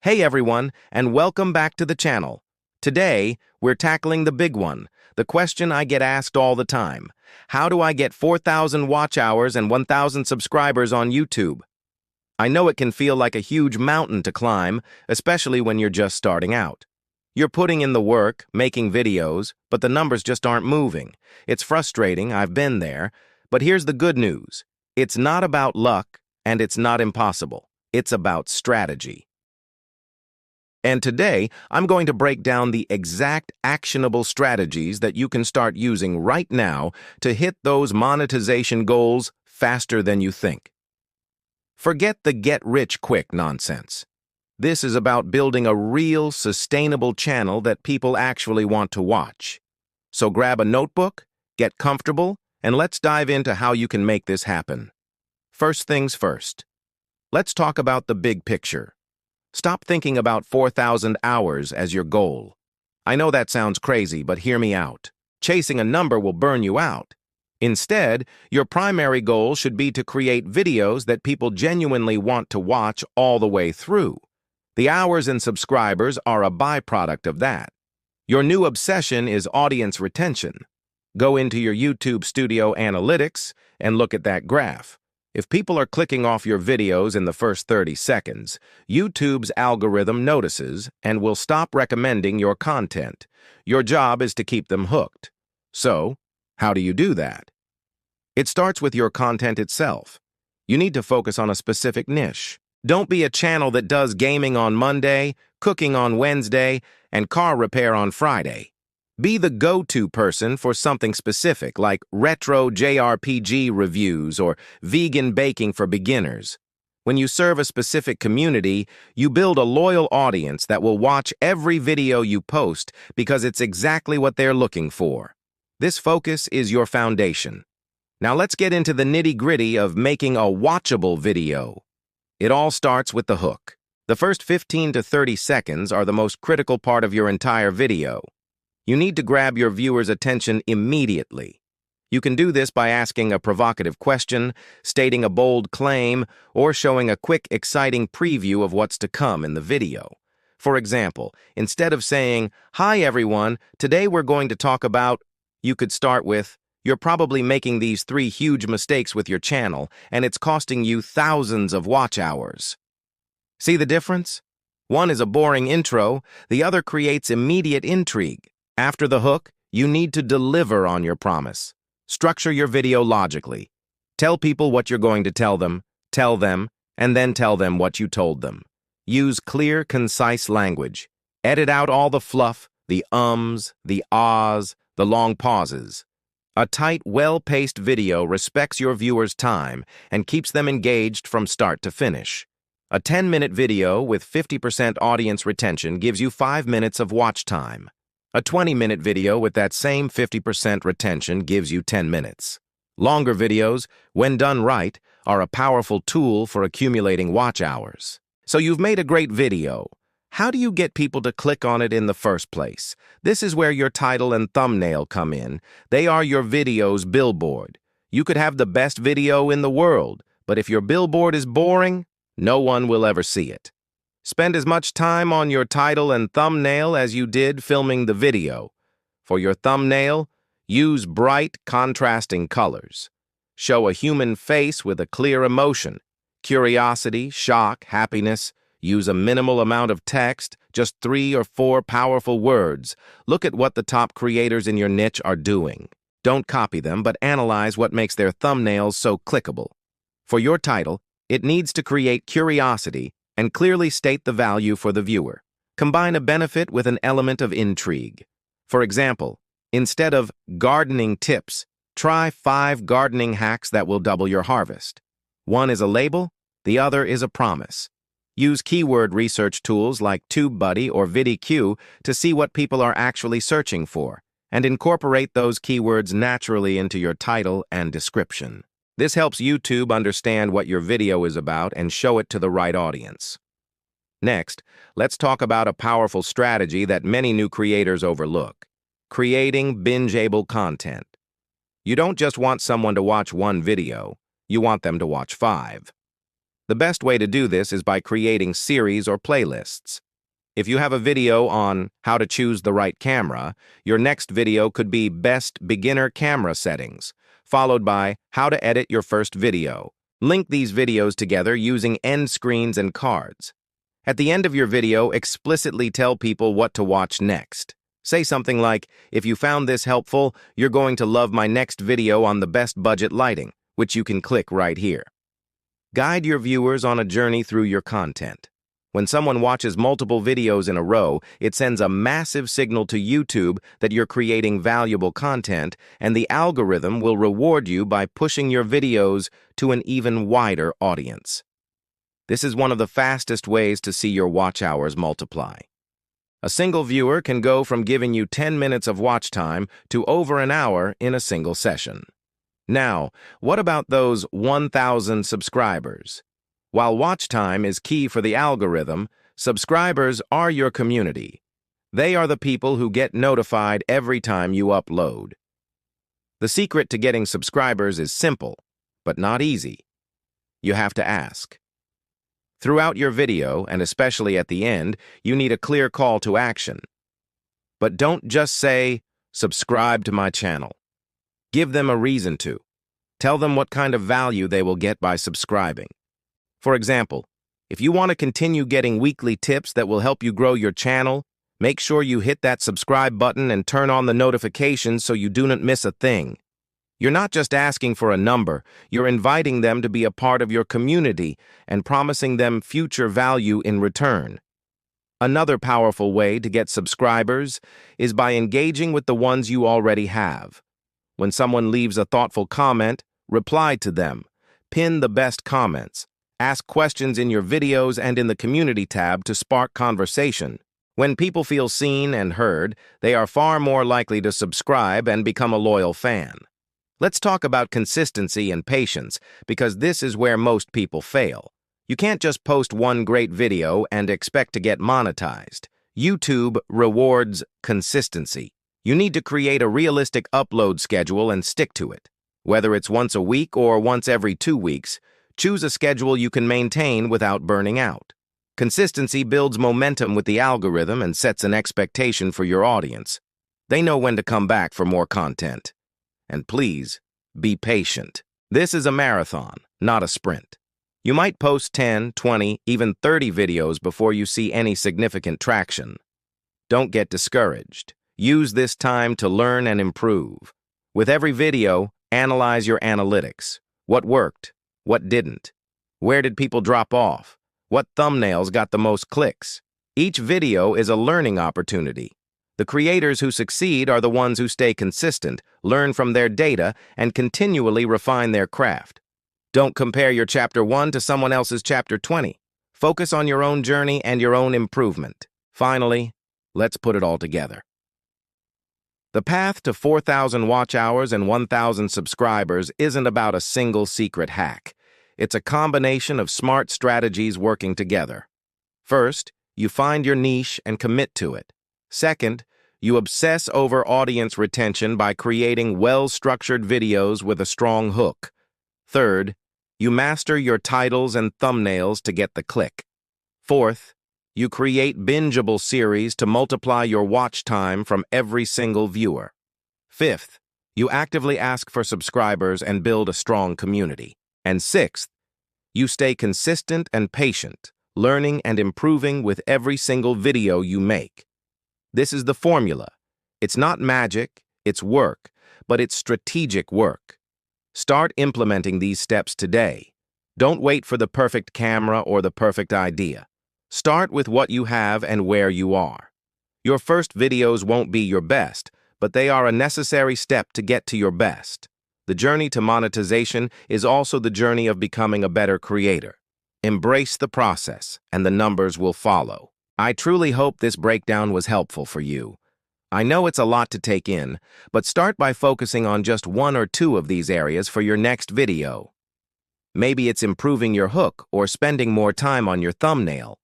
Hey everyone, and welcome back to the channel. Today, we're tackling the big one, the question I get asked all the time. How do I get 4,000 watch hours and 1,000 subscribers on YouTube? I know it can feel like a huge mountain to climb, especially when you're just starting out. You're putting in the work, making videos, but the numbers just aren't moving. It's frustrating, I've been there, but here's the good news. It's not about luck, and it's not impossible. It's about strategy. And today, I'm going to break down the exact actionable strategies that you can start using right now to hit those monetization goals faster than you think. Forget the get-rich-quick nonsense. This is about building a real, sustainable channel that people actually want to watch. So grab a notebook, get comfortable, and let's dive into how you can make this happen. First things first. Let's talk about the big picture. Stop thinking about 4,000 hours as your goal. I know that sounds crazy, but hear me out. Chasing a number will burn you out. Instead, your primary goal should be to create videos that people genuinely want to watch all the way through. The hours and subscribers are a byproduct of that. Your new obsession is audience retention. Go into your YouTube Studio Analytics and look at that graph. If people are clicking off your videos in the first 30 seconds, YouTube's algorithm notices and will stop recommending your content. Your job is to keep them hooked. So, how do you do that? It starts with your content itself. You need to focus on a specific niche. Don't be a channel that does gaming on Monday, cooking on Wednesday, and car repair on Friday. Be the go-to person for something specific, like retro JRPG reviews or vegan baking for beginners. When you serve a specific community, you build a loyal audience that will watch every video you post because it's exactly what they're looking for. This focus is your foundation. Now let's get into the nitty-gritty of making a watchable video. It all starts with the hook. The first 15 to 30 seconds are the most critical part of your entire video. You need to grab your viewer's attention immediately. You can do this by asking a provocative question, stating a bold claim, or showing a quick, exciting preview of what's to come in the video. For example, instead of saying, "Hi everyone, today we're going to talk about," you could start with, "You're probably making these 3 huge mistakes with your channel, and it's costing you thousands of watch hours." See the difference? One is a boring intro, the other creates immediate intrigue. After the hook, you need to deliver on your promise. Structure your video logically. Tell people what you're going to tell them, and then tell them what you told them. Use clear, concise language. Edit out all the fluff, the ums, the ahs, the long pauses. A tight, well-paced video respects your viewers' time and keeps them engaged from start to finish. A 10-minute video with 50% audience retention gives you 5 minutes of watch time. A 20-minute video with that same 50% retention gives you 10 minutes. Longer videos, when done right, are a powerful tool for accumulating watch hours. So you've made a great video. How do you get people to click on it in the first place? This is where your title and thumbnail come in. They are your video's billboard. You could have the best video in the world, but if your billboard is boring, no one will ever see it. Spend as much time on your title and thumbnail as you did filming the video. For your thumbnail, use bright, contrasting colors. Show a human face with a clear emotion. Curiosity, shock, happiness. Use a minimal amount of text, just 3 or 4 powerful words. Look at what the top creators in your niche are doing. Don't copy them, but analyze what makes their thumbnails so clickable. For your title, it needs to create curiosity and clearly state the value for the viewer. Combine a benefit with an element of intrigue. For example, instead of gardening tips, try 5 gardening hacks that will double your harvest. One is a label, the other is a promise. Use keyword research tools like TubeBuddy or VidIQ to see what people are actually searching for, and incorporate those keywords naturally into your title and description. This helps YouTube understand what your video is about and show it to the right audience. Next, let's talk about a powerful strategy that many new creators overlook: creating bingeable content. You don't just want someone to watch one video, you want them to watch 5. The best way to do this is by creating series or playlists. If you have a video on how to choose the right camera, your next video could be Best Beginner Camera Settings, followed by How to Edit Your First Video. Link these videos together using end screens and cards. At the end of your video, explicitly tell people what to watch next. Say something like, if you found this helpful, you're going to love my next video on the best budget lighting, which you can click right here. Guide your viewers on a journey through your content. When someone watches multiple videos in a row, it sends a massive signal to YouTube that you're creating valuable content, and the algorithm will reward you by pushing your videos to an even wider audience. This is one of the fastest ways to see your watch hours multiply. A single viewer can go from giving you 10 minutes of watch time to over an hour in a single session. Now, what about those 1,000 subscribers? While watch time is key for the algorithm, subscribers are your community. They are the people who get notified every time you upload. The secret to getting subscribers is simple, but not easy. You have to ask. Throughout your video, and especially at the end, you need a clear call to action. But don't just say, subscribe to my channel. Give them a reason to. Tell them what kind of value they will get by subscribing. For example, if you want to continue getting weekly tips that will help you grow your channel, make sure you hit that subscribe button and turn on the notifications so you do not miss a thing. You're not just asking for a number, you're inviting them to be a part of your community and promising them future value in return. Another powerful way to get subscribers is by engaging with the ones you already have. When someone leaves a thoughtful comment, reply to them. Pin the best comments. Ask questions in your videos and in the community tab to spark conversation. When people feel seen and heard, they are far more likely to subscribe and become a loyal fan. Let's talk about consistency and patience, because this is where most people fail. You can't just post one great video and expect to get monetized. YouTube rewards consistency. You need to create a realistic upload schedule and stick to it. Whether it's once a week or once every 2 weeks, choose a schedule you can maintain without burning out. Consistency builds momentum with the algorithm and sets an expectation for your audience. They know when to come back for more content. And please, be patient. This is a marathon, not a sprint. You might post 10, 20, even 30 videos before you see any significant traction. Don't get discouraged. Use this time to learn and improve. With every video, analyze your analytics. What worked? What didn't? Where did people drop off? What thumbnails got the most clicks? Each video is a learning opportunity. The creators who succeed are the ones who stay consistent, learn from their data, and continually refine their craft. Don't compare your Chapter 1 to someone else's Chapter 20. Focus on your own journey and your own improvement. Finally, let's put it all together. The path to 4,000 watch hours and 1,000 subscribers isn't about a single secret hack. It's a combination of smart strategies working together. First, you find your niche and commit to it. Second, you obsess over audience retention by creating well-structured videos with a strong hook. Third, you master your titles and thumbnails to get the click. Fourth, you create bingeable series to multiply your watch time from every single viewer. Fifth, you actively ask for subscribers and build a strong community. And sixth, you stay consistent and patient, learning and improving with every single video you make. This is the formula. It's not magic, it's work, but it's strategic work. Start implementing these steps today. Don't wait for the perfect camera or the perfect idea. Start with what you have and where you are. Your first videos won't be your best, but they are a necessary step to get to your best. The journey to monetization is also the journey of becoming a better creator. Embrace the process, and the numbers will follow. I truly hope this breakdown was helpful for you. I know it's a lot to take in, but start by focusing on just 1 or 2 of these areas for your next video. Maybe it's improving your hook or spending more time on your thumbnail.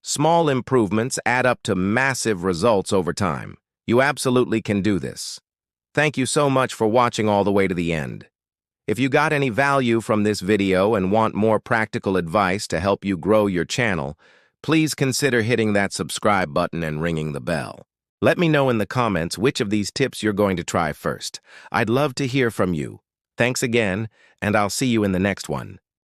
Small improvements add up to massive results over time. You absolutely can do this. Thank you so much for watching all the way to the end. If you got any value from this video and want more practical advice to help you grow your channel, please consider hitting that subscribe button and ringing the bell. Let me know in the comments which of these tips you're going to try first. I'd love to hear from you. Thanks again, and I'll see you in the next one.